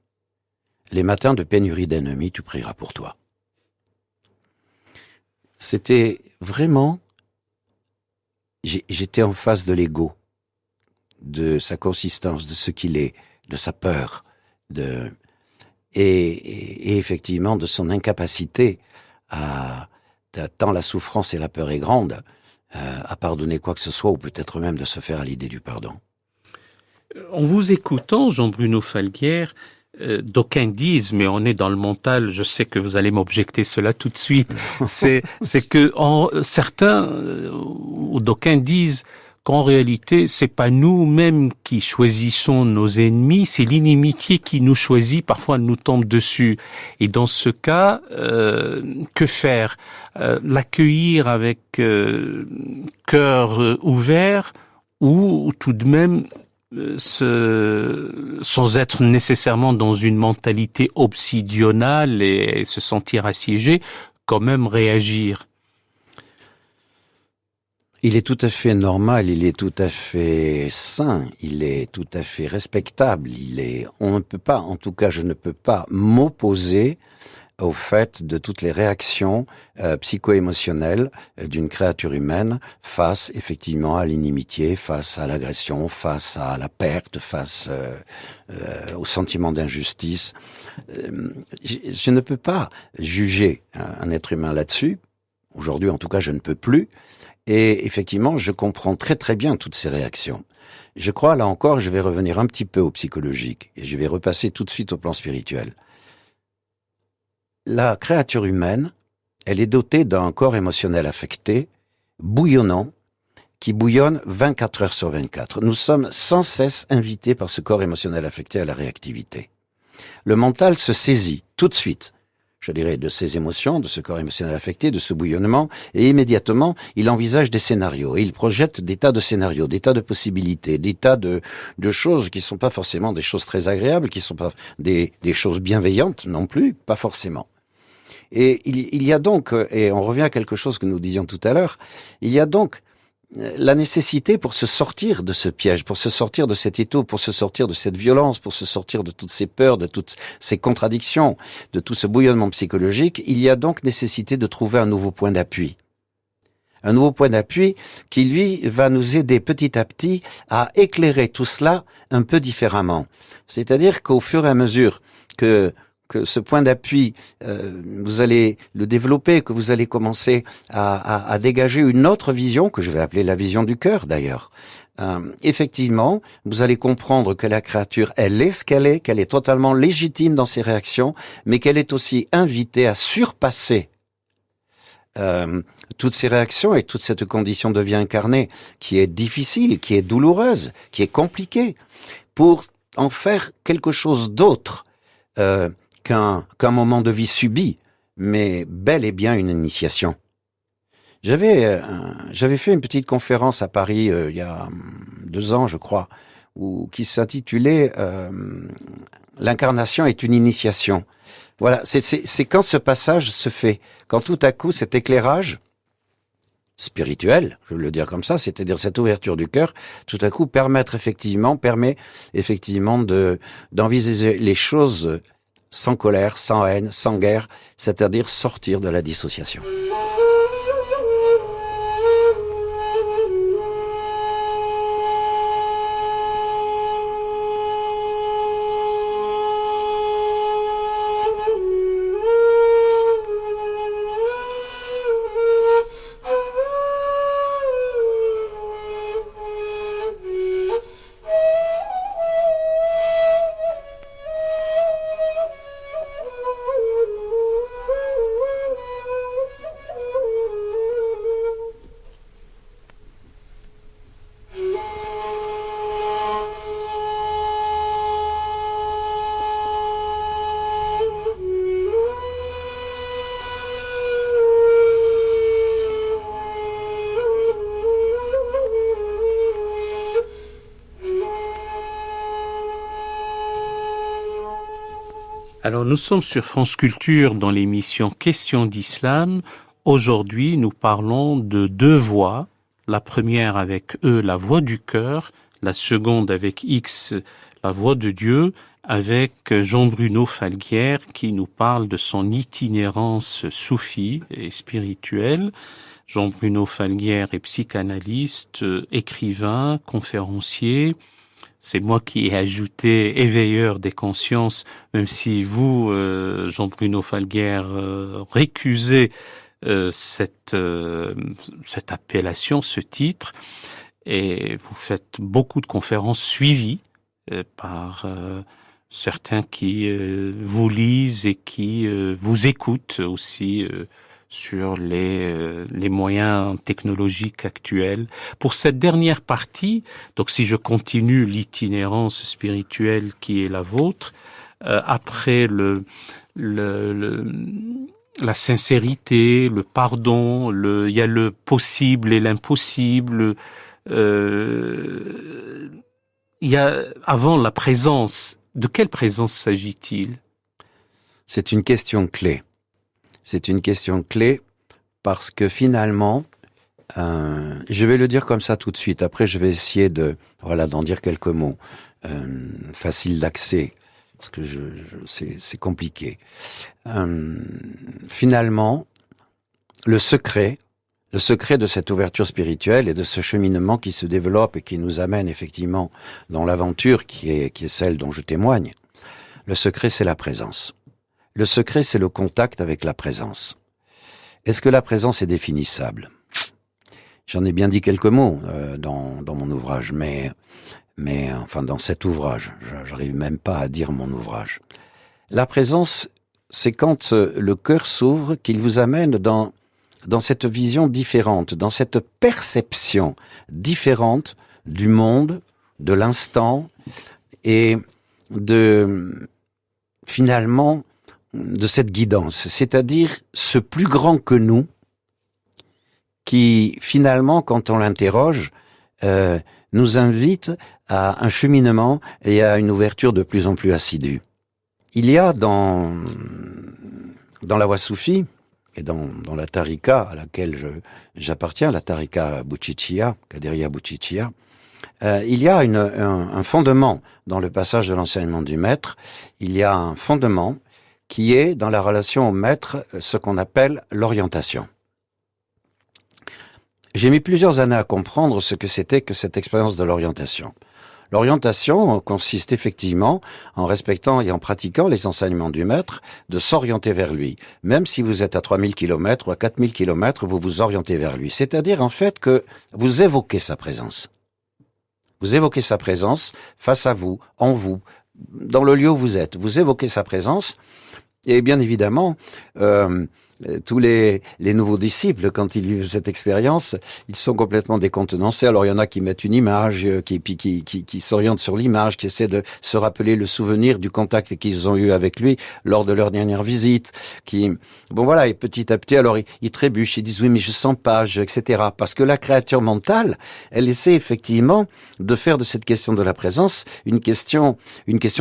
Les matins de pénurie d'ennemis, tu prieras pour toi. C'était vraiment... J'étais en face de l'ego, de sa consistance, de ce qu'il est, de sa peur, et effectivement de son incapacité tant la souffrance et la peur est grande, à pardonner quoi que ce soit, ou peut-être même de se faire à l'idée du pardon. En vous écoutant, Jean-Bruno Falguière, d'aucuns disent, mais on est dans le mental, je sais que vous allez m'objecter cela tout de suite, c'est que certains ou d'aucuns disent qu'en réalité, c'est pas nous-mêmes qui choisissons nos ennemis, c'est l'inimitié qui nous choisit, parfois elle nous tombe dessus. Et dans ce cas, que faire? L'accueillir avec cœur ouvert ou tout de même sans être nécessairement dans une mentalité obsidionale et se sentir assiégé, quand même réagir? Il est tout à fait normal, il est tout à fait sain, il est tout à fait respectable, on ne peut pas, en tout cas je ne peux pas m'opposer au fait de toutes les réactions psycho-émotionnelles d'une créature humaine face effectivement à l'inimitié, face à l'agression, face à la perte, face au sentiment d'injustice. Je ne peux pas juger un être humain là-dessus. Aujourd'hui, en tout cas, je ne peux plus. Et effectivement, je comprends très très bien toutes ces réactions. Je crois, là encore, je vais revenir un petit peu au psychologique et je vais repasser tout de suite au plan spirituel. La créature humaine, elle est dotée d'un corps émotionnel affecté, bouillonnant, qui bouillonne 24 heures sur 24. Nous sommes sans cesse invités par ce corps émotionnel affecté à la réactivité. Le mental se saisit tout de suite, je dirais, de ces émotions, de ce corps émotionnel affecté, de ce bouillonnement, et immédiatement, il envisage des scénarios, et il projette des tas de scénarios, des tas de possibilités, des tas de choses qui ne sont pas forcément des choses très agréables, qui ne sont pas des choses bienveillantes non plus, pas forcément. Et il y a donc, et on revient à quelque chose que nous disions tout à l'heure, il y a donc la nécessité pour se sortir de ce piège, pour se sortir de cet étau, pour se sortir de cette violence, pour se sortir de toutes ces peurs, de toutes ces contradictions, de tout ce bouillonnement psychologique, il y a donc nécessité de trouver un nouveau point d'appui. Un nouveau point d'appui qui, lui, va nous aider petit à petit à éclairer tout cela un peu différemment. C'est-à-dire qu'au fur et à mesure que ce point d'appui, vous allez le développer, que vous allez commencer à dégager une autre vision, que je vais appeler la vision du cœur d'ailleurs. Effectivement, vous allez comprendre que la créature, elle est ce qu'elle est totalement légitime dans ses réactions, mais qu'elle est aussi invitée à surpasser toutes ces réactions et toute cette condition de vie incarnée qui est difficile, qui est douloureuse, qui est compliquée, pour en faire quelque chose d'autre qu'un moment de vie subi, mais bel et bien une initiation. J'avais fait une petite conférence à Paris il y a 2 ans, je crois, qui s'intitulait L'incarnation est une initiation. Voilà, c'est quand ce passage se fait, quand tout à coup cet éclairage spirituel, je veux le dire comme ça, c'est-à-dire cette ouverture du cœur, tout à coup permet effectivement d'envisager les choses sans colère, sans haine, sans guerre, c'est-à-dire sortir de la dissociation. Alors, nous sommes sur France Culture dans l'émission Questions d'Islam. Aujourd'hui, nous parlons de 2 voix. La première avec E, la voix du cœur. La seconde avec X, la voix de Dieu, avec Jean-Bruno Falguière qui nous parle de son itinérance soufie et spirituelle. Jean-Bruno Falguière est psychanalyste, écrivain, conférencier. C'est moi qui ai ajouté éveilleur des consciences, même si vous, Jean-Bruno Falguière, récusez cette appellation, ce titre, et vous faites beaucoup de conférences suivies par certains qui vous lisent et qui vous écoutent aussi sur les moyens technologiques actuels. Pour cette dernière partie, donc si je continue l'itinérance spirituelle qui est la vôtre, après la sincérité, le pardon, il y a le possible et l'impossible. Il y a avant la présence. De quelle présence s'agit-il? C'est une question clé. C'est une question clé parce que finalement, je vais le dire comme ça tout de suite. Après, je vais essayer d'en dire quelques mots faciles d'accès parce que c'est compliqué. Finalement, le secret de cette ouverture spirituelle et de ce cheminement qui se développe et qui nous amène effectivement dans l'aventure qui est celle dont je témoigne, le secret, c'est la présence. Le secret, c'est le contact avec la présence. Est-ce que la présence est définissable? J'en ai bien dit quelques mots dans mon ouvrage, mais enfin dans cet ouvrage, j'arrive même pas à dire mon ouvrage. La présence, c'est quand le cœur s'ouvre, qu'il vous amène dans cette vision différente, dans cette perception différente du monde, de l'instant et finalement de cette guidance, c'est-à-dire ce plus grand que nous qui finalement, quand on l'interroge, nous invite à un cheminement et à une ouverture de plus en plus assidue. Il y a dans la voie soufie et dans la tarika à laquelle j'appartiens, la tarika Bouchichia, Kaderiya Bouchichia, il y a un fondement dans le passage de l'enseignement du maître. Il y a un fondement qui est dans la relation au maître, ce qu'on appelle l'orientation. J'ai mis plusieurs années à comprendre ce que c'était que cette expérience de l'orientation. L'orientation consiste effectivement, en respectant et en pratiquant les enseignements du maître, de s'orienter vers lui. Même si vous êtes à 3000 km ou à 4000 km, vous vous orientez vers lui. C'est-à-dire en fait que vous évoquez sa présence. Vous évoquez sa présence face à vous, en vous, dans le lieu où vous êtes. Vous évoquez sa présence et bien évidemment, tous les nouveaux disciples, quand ils vivent cette expérience, ils sont complètement décontenancés. Alors il y en a qui mettent une image, qui s'orientent sur l'image, qui essaient de se rappeler le souvenir du contact qu'ils ont eu avec lui lors de leur dernière visite. Et petit à petit, alors ils trébuchent, ils disent oui mais je sens pas, etc. Parce que la créature mentale, elle essaie effectivement de faire de cette question de la présence une question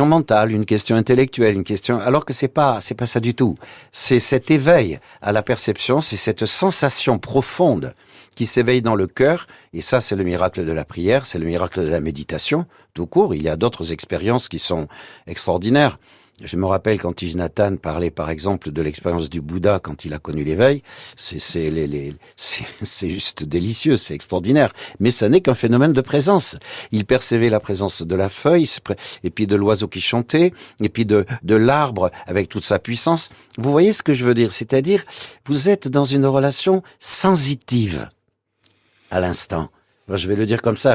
mentale, une question intellectuelle, alors que c'est pas ça du tout. C'est cet éveil à la perception, c'est cette sensation profonde qui s'éveille dans le cœur, et ça c'est le miracle de la prière, c'est le miracle de la méditation, tout court. Il y a d'autres expériences qui sont extraordinaires. Je me rappelle quand Thich Nhat Hanh parlait par exemple de l'expérience du Bouddha quand il a connu l'éveil, c'est juste délicieux, c'est extraordinaire. Mais ça n'est qu'un phénomène de présence. Il percevait la présence de la feuille, et puis de l'oiseau qui chantait, et puis de l'arbre avec toute sa puissance. Vous voyez ce que je veux dire? C'est-à-dire, vous êtes dans une relation sensitive à l'instant. Je vais le dire comme ça,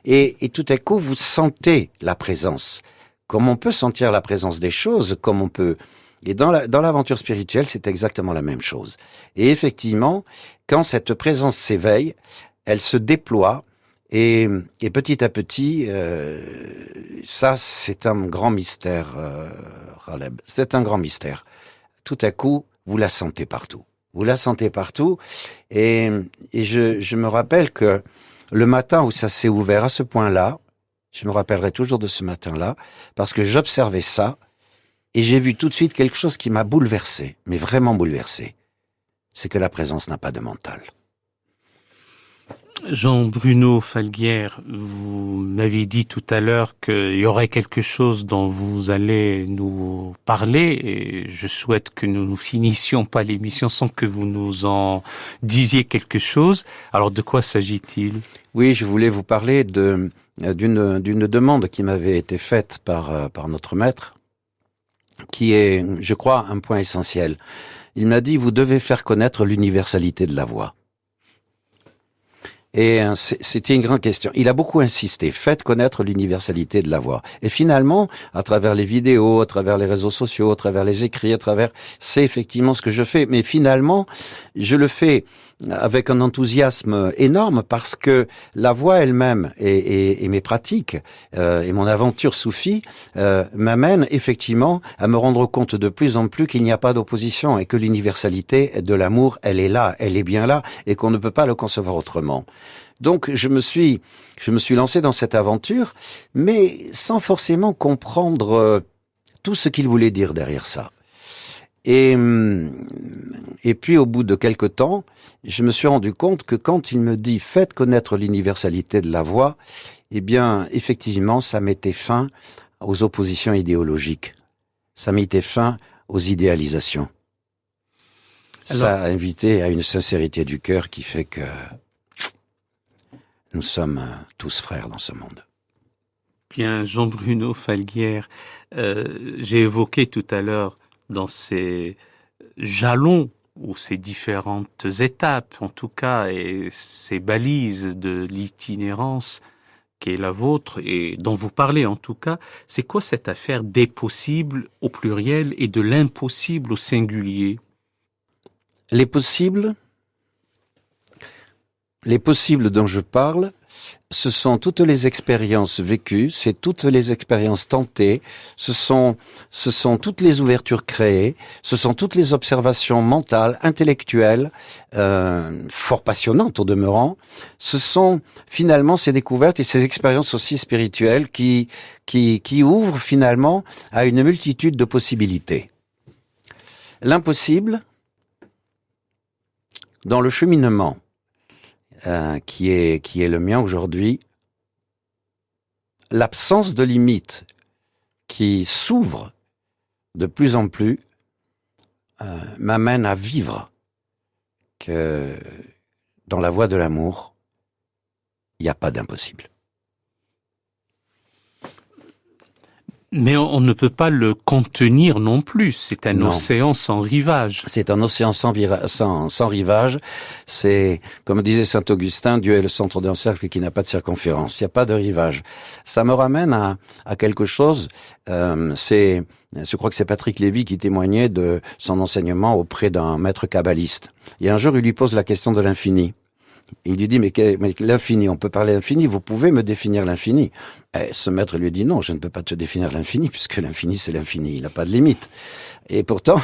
et tout à coup, vous sentez la présence. Comme on peut sentir la présence des choses, comme on peut... Et dans l'aventure spirituelle, c'est exactement la même chose. Et effectivement, quand cette présence s'éveille, elle se déploie, et petit à petit, ça, c'est un grand mystère, Raleb. C'est un grand mystère. Tout à coup, vous la sentez partout. Vous la sentez partout, et je me rappelle que le matin où ça s'est ouvert à ce point-là, je me rappellerai toujours de ce matin-là, parce que j'observais ça, et j'ai vu tout de suite quelque chose qui m'a bouleversé, mais vraiment bouleversé. C'est que la présence n'a pas de mental. Jean-Bruno Falguière, vous m'aviez dit tout à l'heure qu'il y aurait quelque chose dont vous allez nous parler, et je souhaite que nous ne finissions pas l'émission sans que vous nous en disiez quelque chose. Alors de quoi s'agit-il? Oui, je voulais vous parler d'une demande qui m'avait été faite par notre maître, qui est, je crois, un point essentiel. Il m'a dit, vous devez faire connaître l'universalité de la voix. Et c'était une grande question. Il a beaucoup insisté. Faites connaître l'universalité de la voix. Et finalement, à travers les vidéos, à travers les réseaux sociaux, à travers les écrits, c'est effectivement ce que je fais. Mais finalement, je le fais avec un enthousiasme énorme parce que la voix elle-même et mes pratiques et mon aventure soufie m'amènent effectivement à me rendre compte de plus en plus qu'il n'y a pas d'opposition et que l'universalité de l'amour, elle est là, elle est bien là et qu'on ne peut pas le concevoir autrement. Donc je me suis lancé dans cette aventure, mais sans forcément comprendre tout ce qu'il voulait dire derrière ça. Et puis au bout de quelque temps, je me suis rendu compte que quand il me dit « faites connaître l'universalité de la voix », eh bien, effectivement, ça mettait fin aux oppositions idéologiques. Ça mettait fin aux idéalisations. Ça a invité à une sincérité du cœur qui fait que nous sommes tous frères dans ce monde. Bien, Jean-Bruno Falguière, j'ai évoqué tout à l'heure dans ces jalons ou ces différentes étapes, en tout cas, et ces balises de l'itinérance qui est la vôtre et dont vous parlez en tout cas, c'est quoi cette affaire des possibles au pluriel et de l'impossible au singulier? Les possibles dont je parle, ce sont toutes les expériences vécues, c'est toutes les expériences tentées, ce sont toutes les ouvertures créées, ce sont toutes les observations mentales, intellectuelles, fort passionnantes au demeurant. Ce sont finalement ces découvertes et ces expériences aussi spirituelles qui ouvrent finalement à une multitude de possibilités. L'impossible, dans le cheminement, qui est le mien aujourd'hui, l'absence de limite qui s'ouvre de plus en plus m'amène à vivre que dans la voie de l'amour, il n'y a pas d'impossible. Mais on ne peut pas le contenir non plus. C'est un océan sans rivage. C'est un océan sans rivage. C'est, comme disait saint Augustin, Dieu est le centre d'un cercle qui n'a pas de circonférence. Il n'y a pas de rivage. Ça me ramène à quelque chose. Je crois que c'est Patrick Lévy qui témoignait de son enseignement auprès d'un maître kabbaliste. Et un jour, il lui pose la question de l'infini. Il lui dit, mais l'infini, on peut parler d'infini, vous pouvez me définir l'infini. Et ce maître lui dit, non, je ne peux pas te définir l'infini, puisque l'infini, c'est l'infini, il n'a pas de limite. Et pourtant,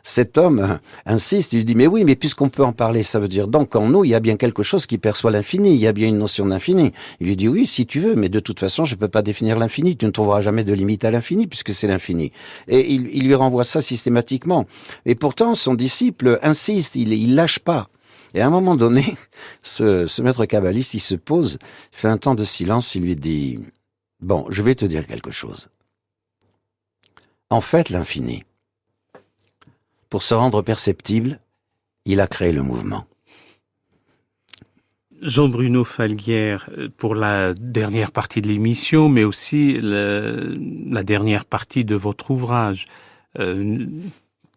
cet homme insiste, il lui dit, mais oui, mais puisqu'on peut en parler, ça veut dire donc en nous, il y a bien quelque chose qui perçoit l'infini, il y a bien une notion d'infini. Il lui dit, oui, si tu veux, mais de toute façon, je ne peux pas définir l'infini, tu ne trouveras jamais de limite à l'infini, puisque c'est l'infini. Et il lui renvoie ça systématiquement. Et pourtant, son disciple insiste, il lâche pas. Et à un moment donné, ce maître kabbaliste, il se pose, fait un temps de silence, il lui dit « Bon, je vais te dire quelque chose. En fait, l'infini, pour se rendre perceptible, il a créé le mouvement. » Jean-Bruno Falguière, pour la dernière partie de l'émission, mais aussi la dernière partie de votre ouvrage,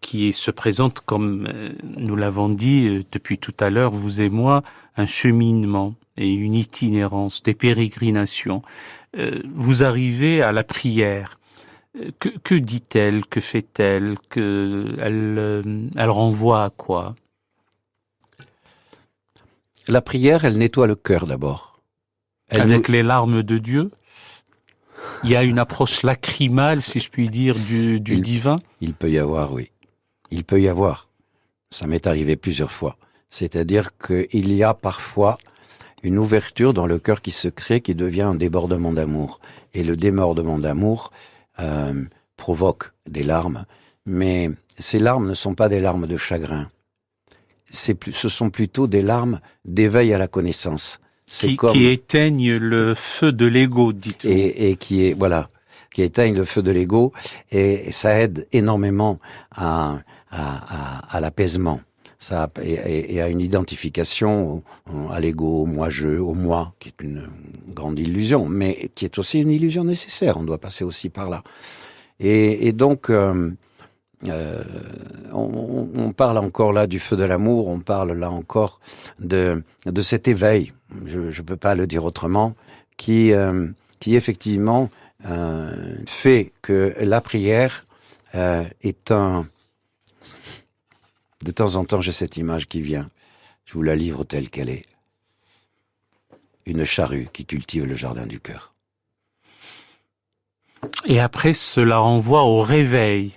qui se présente comme, nous l'avons dit depuis tout à l'heure, vous et moi, un cheminement et une itinérance, des pérégrinations. Vous arrivez à la prière. Que dit-elle? Que fait-elle? Elle renvoie à quoi? La prière, elle nettoie le cœur d'abord. Avec les larmes de Dieu? Il y a une approche lacrymale, si je puis dire, du divin? Il peut y avoir, oui. Il peut y avoir. Ça m'est arrivé plusieurs fois. C'est-à-dire qu'il y a parfois une ouverture dans le cœur qui se crée, qui devient un débordement d'amour. Et le débordement d'amour provoque des larmes. Mais ces larmes ne sont pas des larmes de chagrin. Ce sont plutôt des larmes d'éveil à la connaissance. Qui éteignent le feu de l'ego, dites-vous. Et qui éteignent le feu de l'ego. Et ça aide énormément à l'apaisement, ça et à une identification à l'ego, au moi-je, au moi, qui est une grande illusion, mais qui est aussi une illusion nécessaire. On doit passer aussi par là. Et donc, on parle encore là du feu de l'amour, on parle là encore de cet éveil. je peux pas le dire autrement, qui effectivement fait que la prière est un... De temps en temps, j'ai cette image qui vient. Je vous la livre telle qu'elle est. Une charrue qui cultive le jardin du cœur. Et après, cela renvoie au réveil.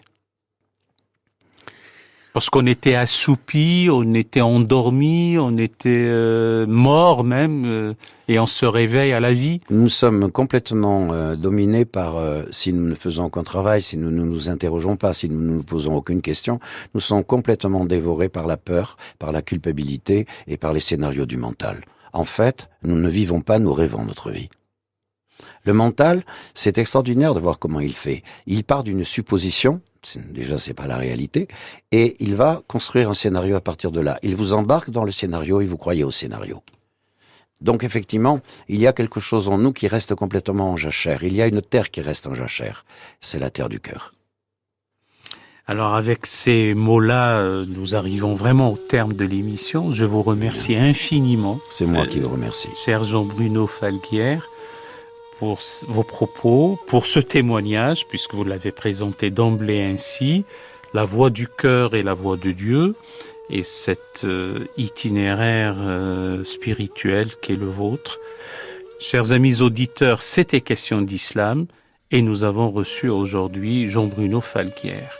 Parce qu'on était assoupi, on était endormi, on était mort même, et on se réveille à la vie. Nous sommes complètement dominés par, si nous ne faisons qu'un travail, si nous ne nous interrogeons pas, si nous ne nous posons aucune question, nous sommes complètement dévorés par la peur, par la culpabilité et par les scénarios du mental. En fait, nous ne vivons pas, nous rêvons notre vie. Le mental, c'est extraordinaire de voir comment il fait. Il part d'une supposition, déjà c'est pas la réalité, et il va construire un scénario à partir de là. Il vous embarque dans le scénario et vous croyez au scénario. Donc effectivement, il y a quelque chose en nous qui reste complètement en jachère. Il y a une terre qui reste en jachère. C'est la terre du cœur. Alors avec ces mots-là, nous arrivons vraiment au terme de l'émission. Je vous remercie infiniment. C'est moi qui vous remercie. Cher Jean-Bruno Falguière, pour vos propos, pour ce témoignage, puisque vous l'avez présenté d'emblée ainsi, la voix du cœur et la voix de Dieu, et cet itinéraire spirituel qui est le vôtre. Chers amis auditeurs, c'était Question d'Islam, et nous avons reçu aujourd'hui Jean-Bruno Falguière.